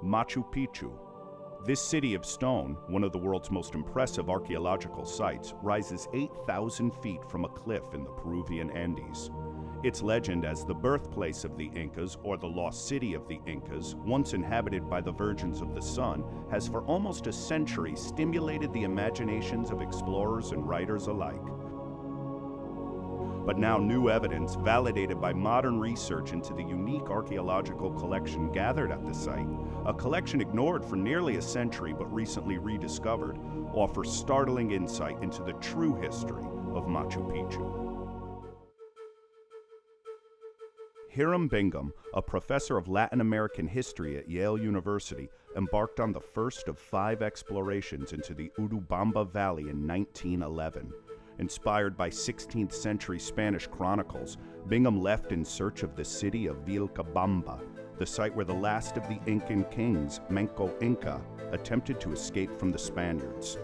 Machu Picchu. This city of stone, one of the world's most impressive archaeological sites, rises 8,000 feet from a cliff in the Peruvian Andes. Its legend as the birthplace of the Incas, or the lost city of the Incas, once inhabited by the Virgins of the Sun, has for almost a century stimulated the imaginations of explorers and writers alike. But now new evidence, validated by modern research into the unique archaeological collection gathered at the site, a collection ignored for nearly a century but recently rediscovered, offers startling insight into the true history of Machu Picchu. Hiram Bingham, a professor of Latin American history at Yale University, embarked on the first of 5 explorations into the Urubamba Valley in 1911. Inspired by 16th century Spanish chronicles, Bingham left in search of the city of Vilcabamba, the site where the last of the Incan kings, Manco Inca, attempted to escape from the Spaniards.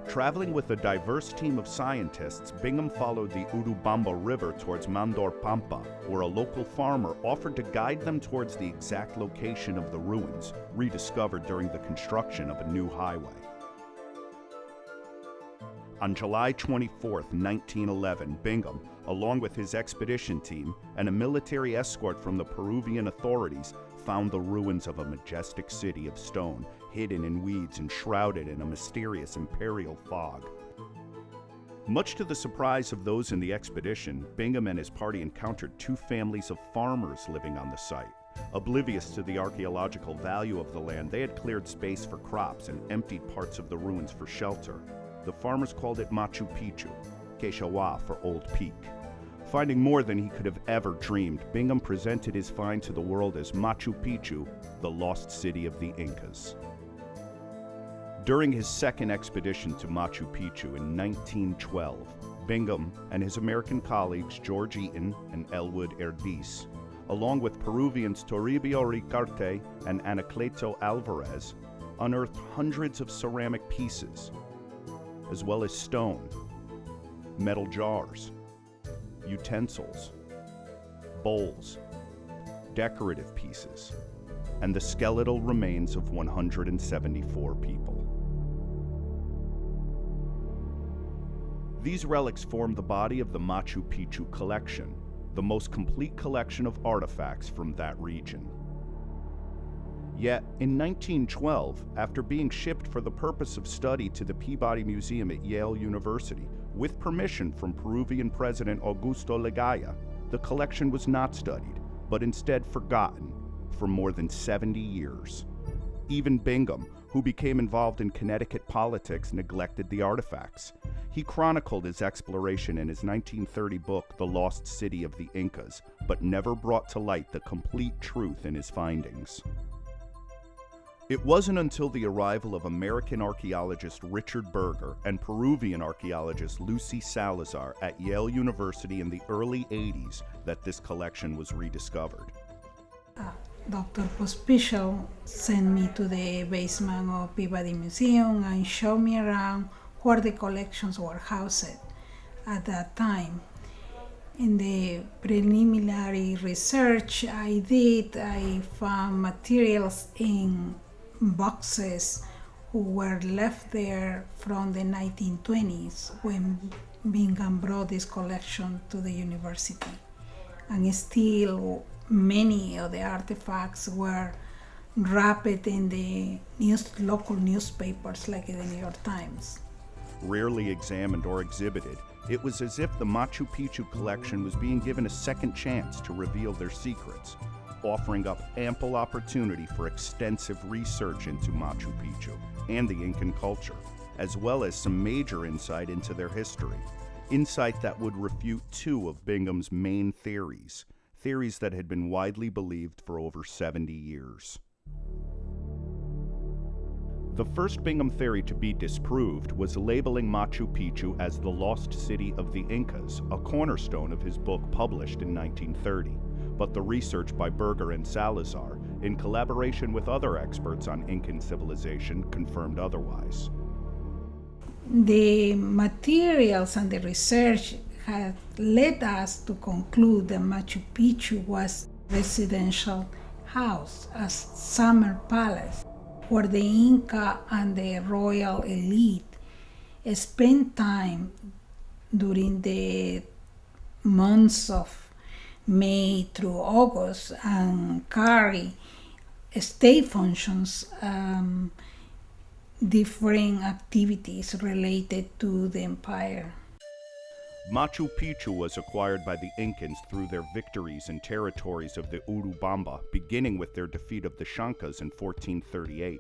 Traveling with a diverse team of scientists, Bingham followed the Urubamba River towards Mandor Pampa, where a local farmer offered to guide them towards the exact location of the ruins, rediscovered during the construction of a new highway. On July 24, 1911, Bingham, along with his expedition team and a military escort from the Peruvian authorities, found the ruins of a majestic city of stone, hidden in weeds and shrouded in a mysterious imperial fog. Much to the surprise of those in the expedition, Bingham and his party encountered 2 families of farmers living on the site. Oblivious to the archaeological value of the land, they had cleared space for crops and emptied parts of the ruins for shelter. The farmers called it Machu Picchu, Quechua for Old Peak. Finding more than he could have ever dreamed, Bingham presented his find to the world as Machu Picchu, the lost city of the Incas. During his second expedition to Machu Picchu in 1912, Bingham and his American colleagues George Eaton and Elwood Erdis, along with Peruvians Toribio Ricarte and Anacleto Alvarez, unearthed hundreds of ceramic pieces, as well as stone, metal jars, utensils, bowls, decorative pieces, and the skeletal remains of 174 people. These relics form the body of the Machu Picchu collection, the most complete collection of artifacts from that region. Yet, in 1912, after being shipped for the purpose of study to the Peabody Museum at Yale University, with permission from Peruvian President Augusto Leguía, the collection was not studied, but instead forgotten for more than 70 years. Even Bingham, who became involved in Connecticut politics, neglected the artifacts. He chronicled his exploration in his 1930 book, The Lost City of the Incas, but never brought to light the complete truth in his findings. It wasn't until the arrival of American archaeologist Richard Berger and Peruvian archaeologist Lucy Salazar at Yale University in the early 80s that this collection was rediscovered. Dr. Pospisil sent me to the basement of Peabody Museum and showed me around where the collections were housed at that time. In the preliminary research I did, I found materials in boxes who were left there from the 1920s when Bingham brought this collection to the university. And still many of the artifacts were wrapped in the local newspapers like the New York Times. Rarely examined or exhibited, it was as if the Machu Picchu collection was being given a second chance to reveal their secrets, offering up ample opportunity for extensive research into Machu Picchu and the Incan culture, as well as some major insight into their history. Insight that would refute 2 of Bingham's main theories that had been widely believed for over 70 years. The first Bingham theory to be disproved was labeling Machu Picchu as the lost city of the Incas, a cornerstone of his book published in 1930. But the research by Berger and Salazar, in collaboration with other experts on Incan civilization, confirmed otherwise. The materials and the research had led us to conclude that Machu Picchu was a residential house, a summer palace, where the Inca and the royal elite spent time during the months of May through August and carry state functions, different activities related to the empire. Machu Picchu was acquired by the Incans through their victories in territories of the Urubamba, beginning with their defeat of the Chancas in 1438.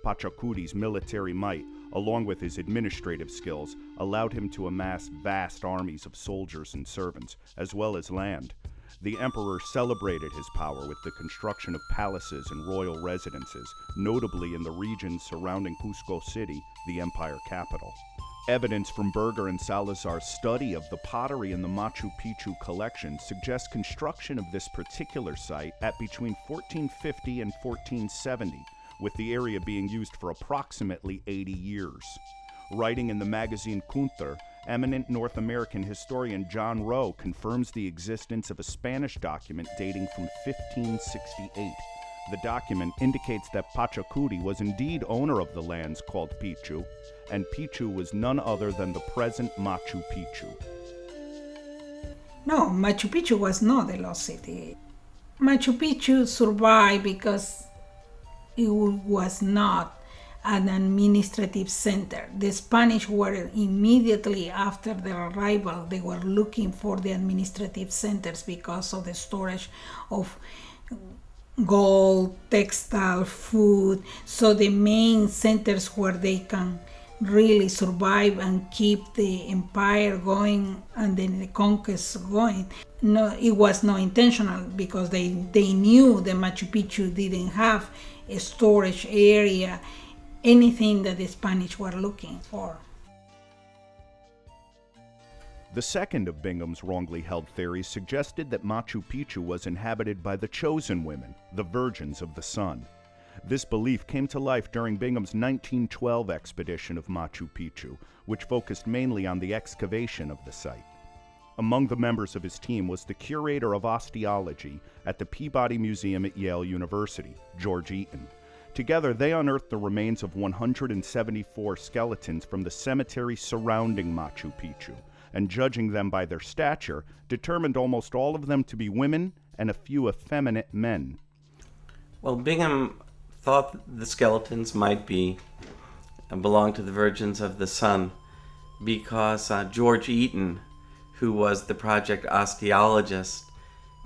Pachacuti's military might, along with his administrative skills, allowed him to amass vast armies of soldiers and servants, as well as land. The emperor celebrated his power with the construction of palaces and royal residences, notably in the regions surrounding Cusco City, the empire capital. Evidence from Berger and Salazar's study of the pottery in the Machu Picchu collection suggests construction of this particular site at between 1450 and 1470, with the area being used for approximately 80 years. Writing in the magazine Kunter, eminent North American historian John Rowe confirms the existence of a Spanish document dating from 1568. The document indicates that Pachacuti was indeed owner of the lands called Pichu, and Pichu was none other than the present Machu Picchu. No, Machu Picchu was not a lost city. Machu Picchu survived because it was not an administrative center. The Spanish were immediately after their arrival, they were looking for the administrative centers because of the storage of gold, textile, food. So the main centers where they can really survive and keep the empire going and then the conquest going. No, it was not intentional because they knew that Machu Picchu didn't have a storage area, anything that the Spanish were looking for. The second of Bingham's wrongly held theories suggested that Machu Picchu was inhabited by the chosen women, the virgins of the sun. This belief came to life during Bingham's 1912 expedition of Machu Picchu, which focused mainly on the excavation of the site. Among the members of his team was the curator of osteology at the Peabody Museum at Yale University, George Eaton. Together, they unearthed the remains of 174 skeletons from the cemetery surrounding Machu Picchu, and judging them by their stature, determined almost all of them to be women and a few effeminate men. Well, Bingham thought the skeletons might belong to the Virgins of the Sun because George Eaton, who was the project osteologist,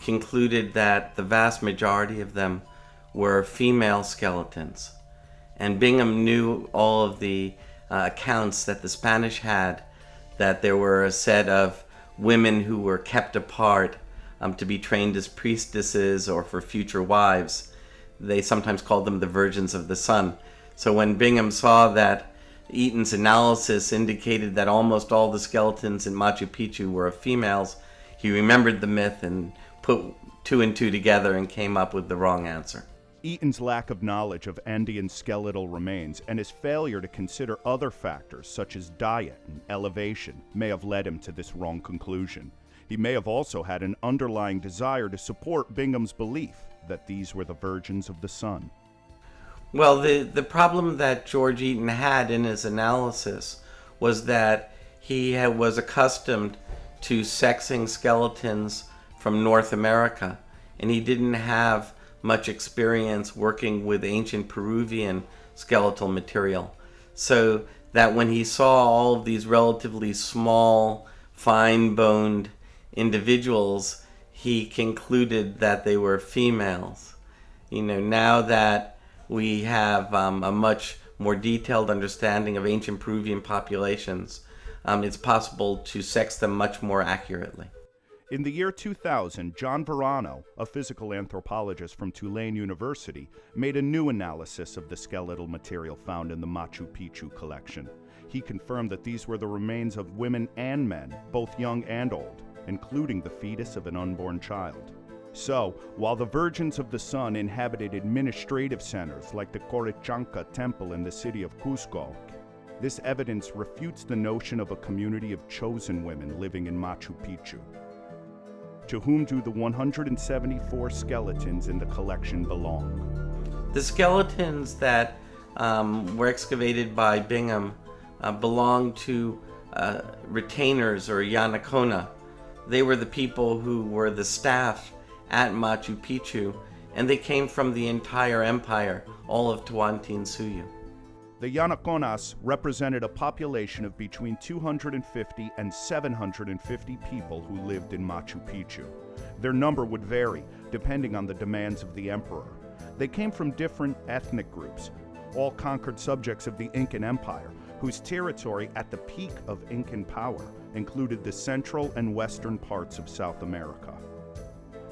concluded that the vast majority of them were female skeletons. And Bingham knew all of the accounts that the Spanish had, that there were a set of women who were kept apart to be trained as priestesses or for future wives. They sometimes called them the Virgins of the Sun. So when Bingham saw that Eaton's analysis indicated that almost all the skeletons in Machu Picchu were of females, he remembered the myth and put two and two together and came up with the wrong answer. Eaton's lack of knowledge of Andean skeletal remains and his failure to consider other factors such as diet and elevation may have led him to this wrong conclusion. He may have also had an underlying desire to support Bingham's belief that these were the Virgins of the Sun. Well, the problem that George Eaton had in his analysis was that he was accustomed to sexing skeletons from North America, and he didn't have much experience working with ancient Peruvian skeletal material. So that when he saw all of these relatively small, fine-boned individuals, he concluded that they were females. Now that we have a much more detailed understanding of ancient Peruvian populations, it's possible to sex them much more accurately. In the year 2000, John Verano, a physical anthropologist from Tulane University, made a new analysis of the skeletal material found in the Machu Picchu collection. He confirmed that these were the remains of women and men, both young and old, including the fetus of an unborn child. So, while the Virgins of the Sun inhabited administrative centers like the Corichanca Temple in the city of Cusco, this evidence refutes the notion of a community of chosen women living in Machu Picchu. To whom do the 174 skeletons in the collection belong? The skeletons that were excavated by Bingham belong to retainers or Yanacona. They were the people who were the staff at Machu Picchu, and they came from the entire empire, all of Tawantinsuyu. The Yanaconas represented a population of between 250 and 750 people who lived in Machu Picchu. Their number would vary depending on the demands of the emperor. They came from different ethnic groups, all conquered subjects of the Incan Empire, whose territory at the peak of Incan power included the central and western parts of South America.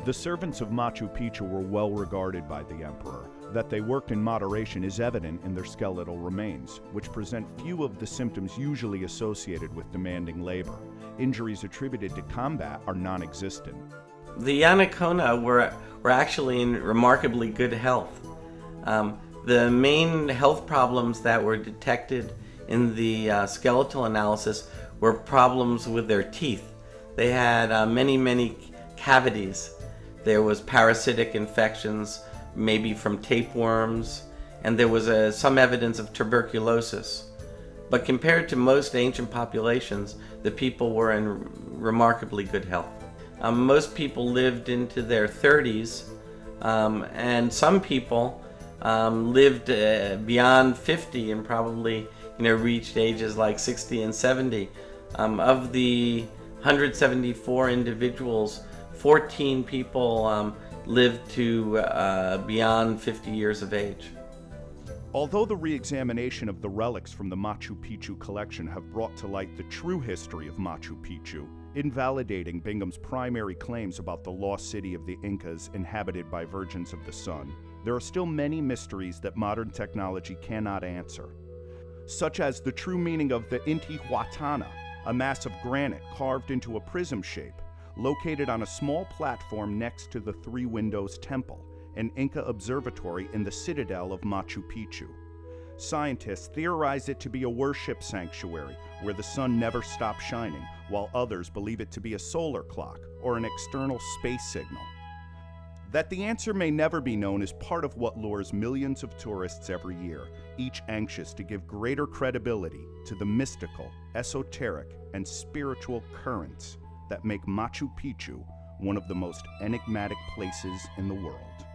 The servants of Machu Picchu were well regarded by the emperor. That they worked in moderation is evident in their skeletal remains, which present few of the symptoms usually associated with demanding labor. Injuries attributed to combat are non-existent. The Yanacona were actually in remarkably good health. The main health problems that were detected in the skeletal analysis were problems with their teeth. They had many cavities. There was parasitic infections, maybe from tapeworms, and there was some evidence of tuberculosis. But compared to most ancient populations, the people were in remarkably good health. Most people lived into their 30s, and some people lived beyond 50 and probably reached ages like 60 and 70. Of the 174 individuals, 14 people lived to beyond 50 years of age. Although the re-examination of the relics from the Machu Picchu collection have brought to light the true history of Machu Picchu, invalidating Bingham's primary claims about the lost city of the Incas inhabited by virgins of the sun, there are still many mysteries that modern technology cannot answer, such as the true meaning of the Intihuatana, a mass of granite carved into a prism shape, located on a small platform next to the Three Windows Temple, an Inca observatory in the citadel of Machu Picchu. Scientists theorize it to be a worship sanctuary where the sun never stops shining, while others believe it to be a solar clock or an external space signal. That the answer may never be known is part of what lures millions of tourists every year, each anxious to give greater credibility to the mystical, esoteric, and spiritual currents that make Machu Picchu one of the most enigmatic places in the world.